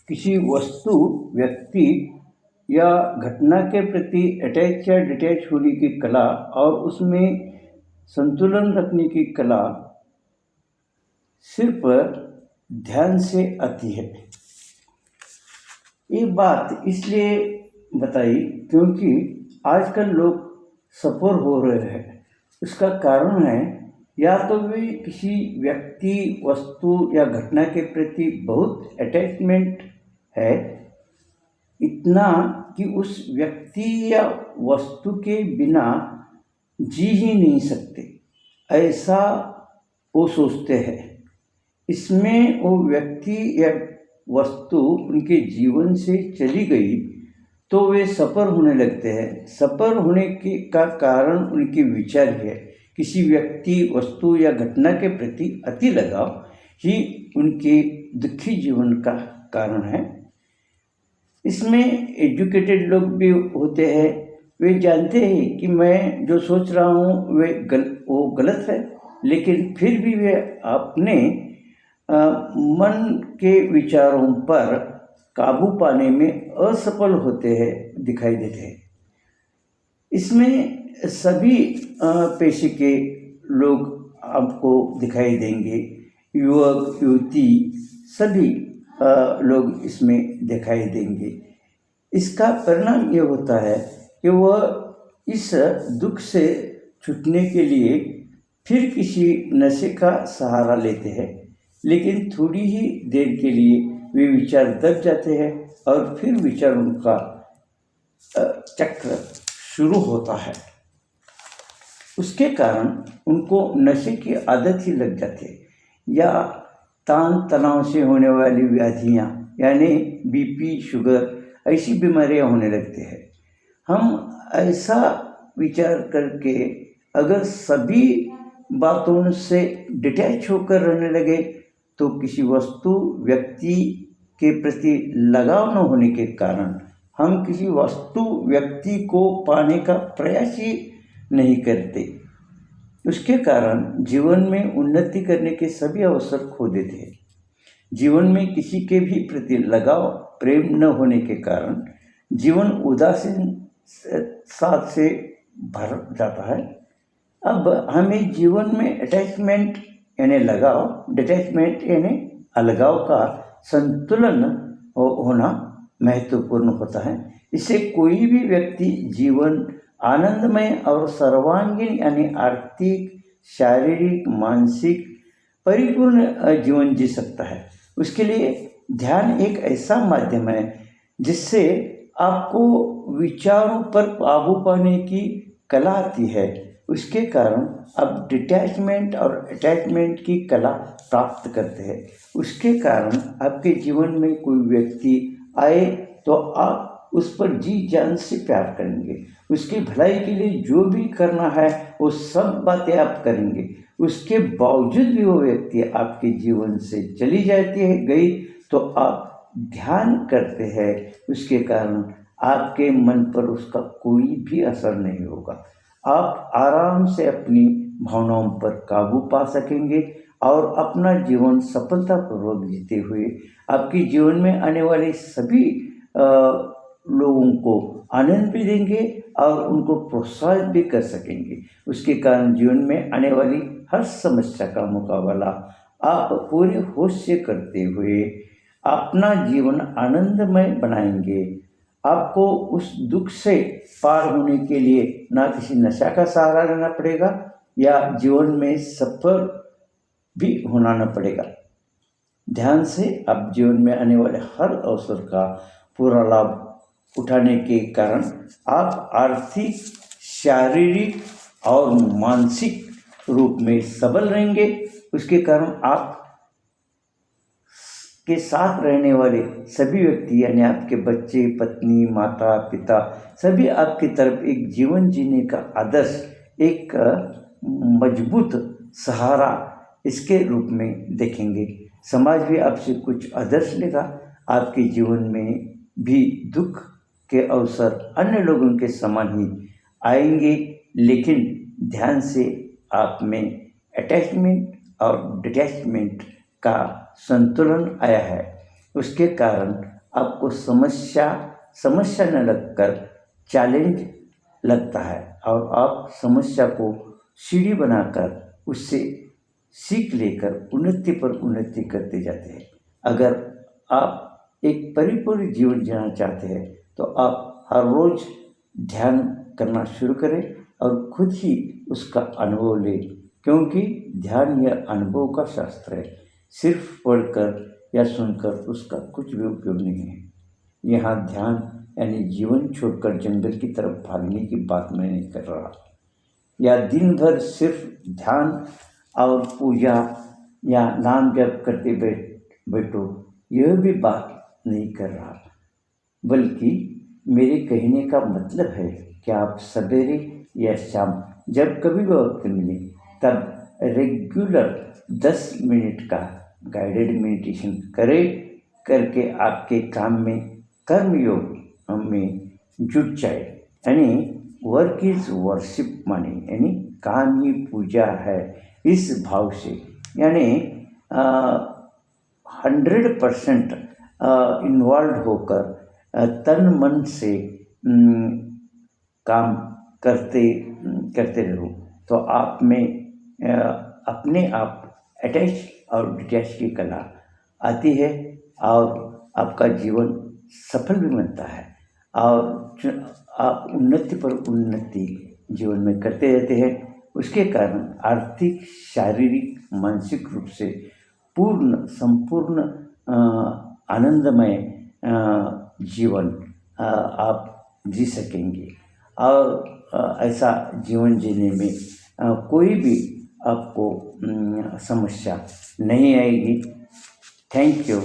किसी वस्तु, व्यक्ति या घटना के प्रति अटैच या डिटैच होने की कला और उसमें संतुलन रखने की कला सिर्फ ध्यान से आती है। ये बात इसलिए बताई क्योंकि आजकल लोग सफर हो रहे हैं। उसका कारण है या तो वे किसी व्यक्ति, वस्तु या घटना के प्रति बहुत अटैचमेंट है, इतना कि उस व्यक्ति या वस्तु के बिना जी ही नहीं सकते, ऐसा वो सोचते हैं। इसमें वो व्यक्ति या वस्तु उनके जीवन से चली गई तो वे सफ़र होने लगते हैं। सफ़र होने का कारण उनके विचार है। किसी व्यक्ति, वस्तु या घटना के प्रति अति लगाव ही उनके दुखी जीवन का कारण है। इसमें एजुकेटेड लोग भी होते हैं। वे जानते हैं कि मैं जो सोच रहा हूँ वो गलत है, लेकिन फिर भी वे अपने मन के विचारों पर काबू पाने में असफल होते हैं, दिखाई देते हैं। इसमें सभी पेशे के लोग आपको दिखाई देंगे, युवक, युवती, सभी लोग इसमें दिखाई देंगे। इसका परिणाम ये होता है कि वह इस दुख से छूटने के लिए फिर किसी नशे का सहारा लेते हैं, लेकिन थोड़ी ही देर के लिए वे विचार दब जाते हैं और फिर विचारों का चक्र शुरू होता है। उसके कारण उनको नशे की आदत ही लग जाती है, या तान तनाव से होने वाली व्याधियाँ यानी बीपी, शुगर, ऐसी बीमारियाँ होने लगती है। हम ऐसा विचार करके अगर सभी बातों से डिटैच होकर रहने लगे तो किसी वस्तु, व्यक्ति के प्रति लगाव न होने के कारण हम किसी वस्तु, व्यक्ति को पाने का प्रयास ही नहीं करते। उसके कारण जीवन में उन्नति करने के सभी अवसर खो देते हैं। जीवन में किसी के भी प्रति लगाव, प्रेम न होने के कारण जीवन उदासीन साथ से भर जाता है। अब हमें जीवन में अटैचमेंट यानी लगाव, डिटैचमेंट यानी अलगाव का संतुलन होना महत्वपूर्ण होता है। इससे कोई भी व्यक्ति जीवन आनंदमय और सर्वांगीण यानी आर्थिक, शारीरिक, मानसिक परिपूर्ण जीवन जी सकता है। उसके लिए ध्यान एक ऐसा माध्यम है जिससे आपको विचारों पर काबू पाने की कला आती है। उसके कारण आप डिटैचमेंट और अटैचमेंट की कला प्राप्त करते हैं। उसके कारण आपके जीवन में कोई व्यक्ति आए तो आप उस पर जी जान से प्यार करेंगे। उसकी भलाई के लिए जो भी करना है वो सब बातें आप करेंगे। उसके बावजूद भी वो व्यक्ति आपके जीवन से चली जाती है, गई, तो आप ध्यान करते हैं। उसके कारण आपके मन पर उसका कोई भी असर नहीं होगा। आप आराम से अपनी भावनाओं पर काबू पा सकेंगे और अपना जीवन सफलतापूर्वक जीते हुए आपके जीवन में आने वाले सभी लोगों को आनंद भी देंगे और उनको प्रोत्साहित भी कर सकेंगे। उसके कारण जीवन में आने वाली हर समस्या का मुकाबला आप पूरे होश से करते हुए अपना जीवन आनंदमय बनाएंगे। आपको उस दुख से पार होने के लिए ना किसी नशा का सहारा लेना पड़ेगा या जीवन में सफल भी होना न पड़ेगा। ध्यान से आप जीवन में आने वाले हर अवसर का पूरा लाभ उठाने के कारण आप आर्थिक, शारीरिक और मानसिक रूप में सबल रहेंगे। उसके कारण आप के साथ रहने वाले सभी व्यक्ति यानी आपके बच्चे, पत्नी, माता, पिता, सभी आपकी तरफ एक जीवन जीने का आदर्श, एक मजबूत सहारा इसके रूप में देखेंगे। समाज भी आपसे कुछ आदर्श लेगा। आपके जीवन में भी दुख के अवसर अन्य लोगों के समान ही आएंगे, लेकिन ध्यान से आप में अटैचमेंट और डिटैचमेंट का संतुलन आया है। उसके कारण आपको समस्या न लगकर चैलेंज लगता है और आप समस्या को सीढ़ी बनाकर उससे सीख लेकर उन्नति पर उन्नति करते जाते हैं। अगर आप एक परिपूर्ण जीवन जीना चाहते हैं तो आप हर रोज़ ध्यान करना शुरू करें और खुद ही उसका अनुभव लें, क्योंकि ध्यान यह अनुभव का शास्त्र है। सिर्फ पढ़कर या सुनकर उसका कुछ भी उपयोग नहीं है। यहाँ ध्यान यानी जीवन छोड़कर जंगल की तरफ भागने की बात मैं नहीं कर रहा, या दिन भर सिर्फ ध्यान और पूजा या नाम जप करते बैठो, यह भी बात नहीं कर रहा, बल्कि मेरे कहने का मतलब है कि आप सवेरे या शाम जब कभी भी वक्त मिले तब रेगुलर 10 मिनट का गाइडेड मेडिटेशन करके आपके काम में कर्मयोग में जुट जाए। यानी वर्क इज वर्शिप माने, यानी काम ही पूजा है, इस भाव से यानी 100% इन्वॉल्व होकर तन मन से काम करते रहो, तो आप में अपने आप अटैच और डिटैच की कला आती है और आपका जीवन सफल भी बनता है और आप उन्नति पर उन्नति जीवन में करते रहते हैं। उसके कारण आर्थिक, शारीरिक, मानसिक रूप से संपूर्ण आनंदमय जीवन आप जी सकेंगे और ऐसा जीवन जीने में कोई भी आपको समस्या नहीं आएगी। Thank you.